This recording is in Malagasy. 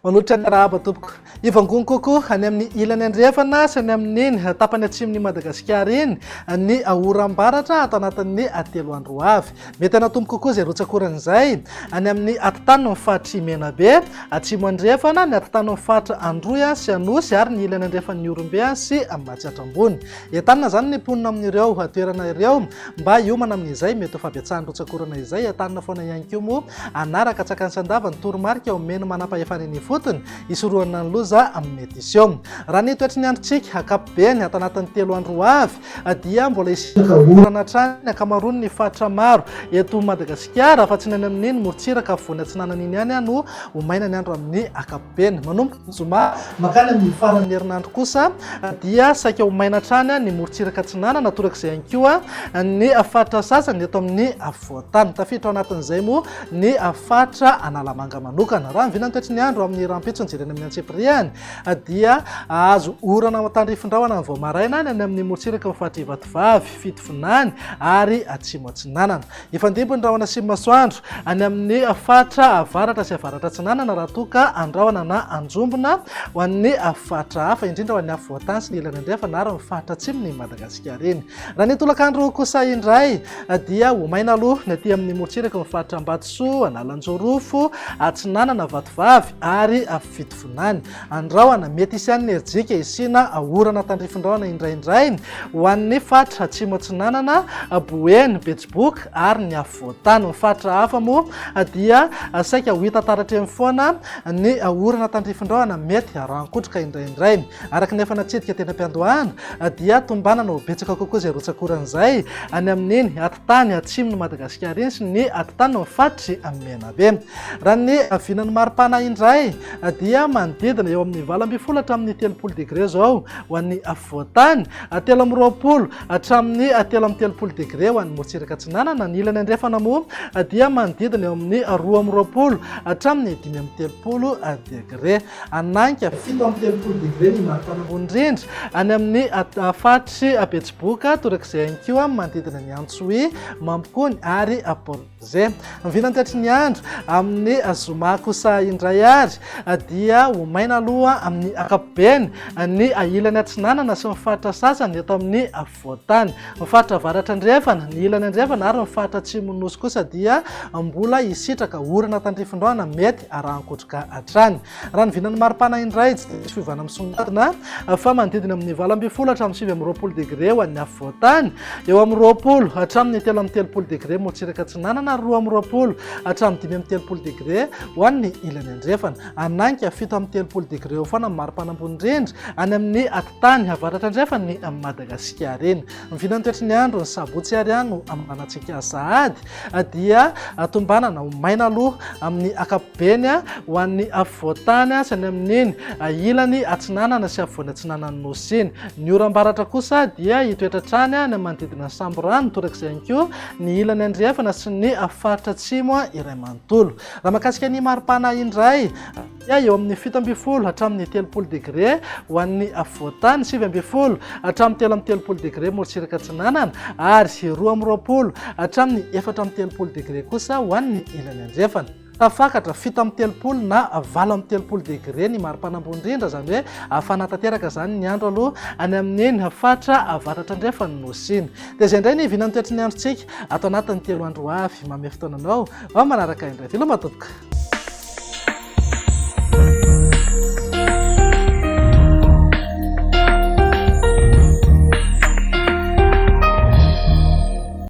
Manotra ny rahaba tompoko ivangony kokoa any amin'ny ilany andrefana sy any amin'ny tapany atsimon'ny Madagasikara iny ny oram-baratra atao anatin'ny telo andro avy. Mety anatombo kokoa izay rotsakoran'izay any amin'ny atitany ny fahatry Menabe, atsimo andrefana ny atitany ny fahatra Androya sy Anosy ary ny ilany andrefan'ny Orombe sy Matsiatrambony. Entanina zany ny ponina amin'ireo toerana ireo mba hiomana amin'izay mety ho fahabetsahany rotsakorana izay entanina foana ihany koa moa anaraka tsakany sandava ny toromarika omeny manam-pahefana ny fotony isoroana ny loza amin'ny édition. Raha ny toetry ny androntsika ankapobeny atao anatin'ny telo andro avy dia mbola isika orana hatrany ny ankamaroany ny fahatra maro eto Madagasikara fa tsy ny amin'iny morotsiraka voany atsinanana iny ihany no omaina ny andro amin'ny ankapobeny. Manomboka zoma makany amin'ny faran'ny herinandro kosa dia saika omaina hatrany ny morotsiraka atsinanana torak'izay ihany koa ny fahatra sasany eto amin'ny afovoantany. Tafiditra ao anatin'izay moa ny fahatra Analamanga manokana. Raha mivinany toetry ny andro amin'ny rampitso jerena amin'ny Antsipiriany dia azo orana tandrifindraona ny Voamaraina any amin'ny morotsiraka fahatry Ivatovavy, Fitovinany ary Atsimo Atsinanana. Ifandimby ny rahona sy masoandro any amin'ny fahatra avaratra sy avaratra atsinanana raha toka andraona na anjombona ho an'ny fahatra hafa indrindra ho an'ny afovoantany sy ny ilany andrefana ary ny fahatra atsimon'ny Madagasikara iny. Raha ny tolakandro kosa indray dia omaina aloha ny aty amin'ny morotsiraka ny fahatra Ambatsoa, Analanjorofo, Atsinanana, Vatovavy ary Fitovinany. Andraona mety isy an'ny erjika isina orana tandrifindraona indraindray ho an'ny fahatra Atsimo Atsinanana, Boeny, Betsiboka ary ny afovoantany. Ny fahatra hafa moa dia saika ho hita taratra amin'ny foana ny orana tandrifindraona mety rankotroka indraindray. Araka ny efa natsidika teny am-piandohana dia tombanana ho betsaka kokoa izay rotsakoran'izay any amin'iny atitany atsimon'ny Madagasikara iny sy ny atitany ny fahatry Menabe. Raha ny vinan'ny maripana indray dia manodidina eo amin'ny 20 hatramin'ny 30 degré zao ho an'ny afovoantany, 30 hatramin'ny 30 degré ho an'ny morotsiraka atsinanana. Ny ilany andrefana moa dia manodidina eo amin'ny 20 hatramin'ny 30 degré. Ananika 17 degré ny maripana ambony indrindra any amin'ny fahatry Betsiboka torak'izay ihany koa manodidina ny Antsohi, Mampikony ary Porozay. Mivinany toetry ny andro amin'ny zoma kosa indray ary dia omaina aloha amin'ny ankapobeny ny ilany atsinanana sy ny fahatra sasany eto amin'ny afovoantany. Ny fahatra avaratra andrefana, ny ilany andrefana ary ny fahatra atsimon'ny nosy kosa dia mbola isitraka orana tandrifindraona mety rankotroka hatrany. Raha ny vinan'ny maripana indray tsy dia fiovana misongadina fa manodidina amin'ny 20 hatramin'ny 20 degré ho an'ny afovoantany, eo amin'ny 20 hatramin'ny 30 degré morotsiraka atsinanana ary 20 hatramin'ny 30 degré ho an'ny ilany andrefana. Ananika 17 degré eo foana maripana ambony indrindra any amin'ny atitany avaratra andrefana ny Madagasikara iny. Mivinany toetry ny andro ny sabotsy ary ihany no amanantsika sahady dia tombanana omaina aloha amin'ny ankapobeny ho an'ny afovoantany sy ny amin'iny ilany atsinanana sy afovoany atsinanany nosy iny. Ny oram-baratra kosa dia hitoetra hatrany any manodidina Samborano torak'izay ihany koa ny ilany andrefana sy ny faritra atsimo iray manontolo. Raha mahakasika ny maripana indray dia eo amin'ny 17 hatramin'ny 30 degré ho an'ny afovoantany, 20 hatramin'ny 30 degré morotsiraka atsinanana ary 20 hatramin'ny 30 degré kosa ho an'ny ilany andrefana. Tafakatra 17 na 30 degré ny maripana ambony indrindra, zany hoe afana tanteraka zany ny andro aloha any amin'iny fahatra avaratra andrefana ny nosy iny. Dia izay indray ny vinan'ny toetry ny androntsika atao anatin'ny telo andro avy. Manome fotoananao ao manaraka indray. Veloma tompoko.